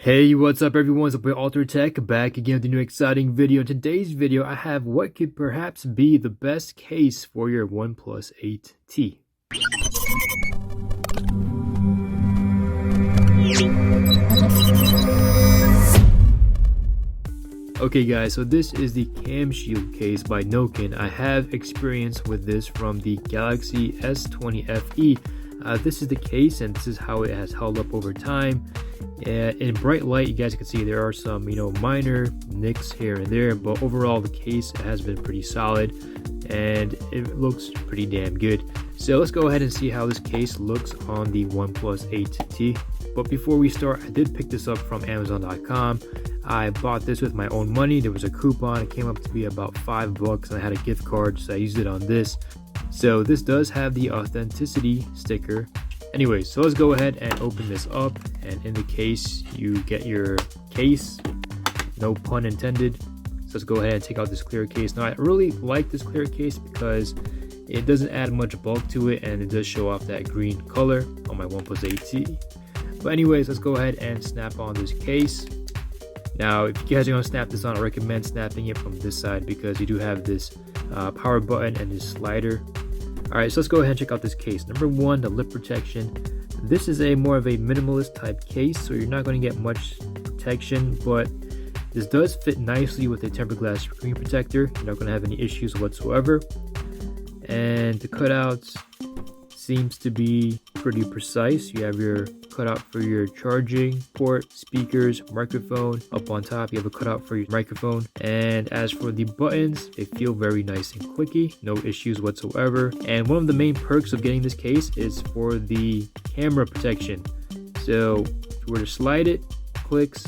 Hey, what's up everyone? It's your boy Alter Tech back again with a new exciting video. In today's video, I have what could perhaps be the best case for your OnePlus 8T. Okay guys, so this is the Cam Shield case by Nokin. I have experience with this from the Galaxy S20 FE. This is the case and this is how it has held up over time. In bright light, you guys can see there are some, minor nicks here and there, but overall the case has been pretty solid and it looks pretty damn good. So let's go ahead and see how this case looks on the OnePlus 8T. But before we start, I did pick this up from Amazon.com. I bought this with my own money. There was a coupon. It came up to be about $5 and I had a gift card, so I used it on this. So this does have the authenticity sticker. Anyway, so let's go ahead and open this up, and in the case you get your case, no pun intended. So let's go ahead and take out this clear case. Now I really like this clear case because it doesn't add much bulk to it and it does show off that green color on my OnePlus 8T. But anyways, let's go ahead and snap on this case. Now if you guys are going to snap this on, I recommend snapping it from this side because you do have this power button and this slider. Alright, so let's go ahead and check out this case. Number one, the lip protection. This is a more of a minimalist type case, so you're not going to get much protection, but this does fit nicely with a tempered glass screen protector. You're not going to have any issues whatsoever. And the cutouts seems to be pretty precise. You have your cutout for your charging port, speakers, microphone. Up on top you have a cutout for your microphone, and as for the buttons, they feel very nice and clicky, no issues whatsoever. And one of the main perks of getting this case is for the camera protection. So if you were to slide it, clicks,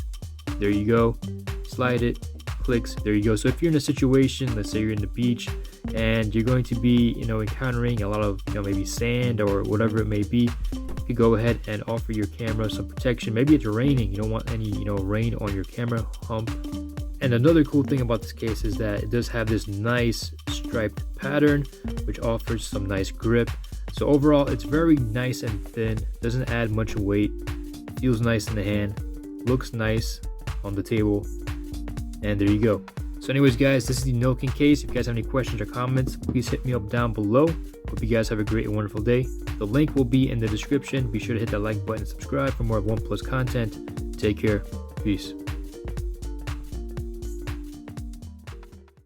there you go, slide it, clicks, there you go. So if you're in a situation, let's say you're in the beach and you're going to be encountering a lot of maybe sand or whatever it may be, you could go ahead and offer your camera some protection. Maybe it's raining, you don't want any rain on your camera hump. And another cool thing about this case is that it does have this nice striped pattern which offers some nice grip. So overall it's very nice and thin, doesn't add much weight, feels nice in the hand, looks nice on the table, and there you go. So anyways guys, this is the Nokin case. If you guys have any questions or comments, please hit me up down below. Hope you guys have a great and wonderful day. The link will be in the description. Be sure to hit that like button and subscribe for more OnePlus content. Take care. Peace.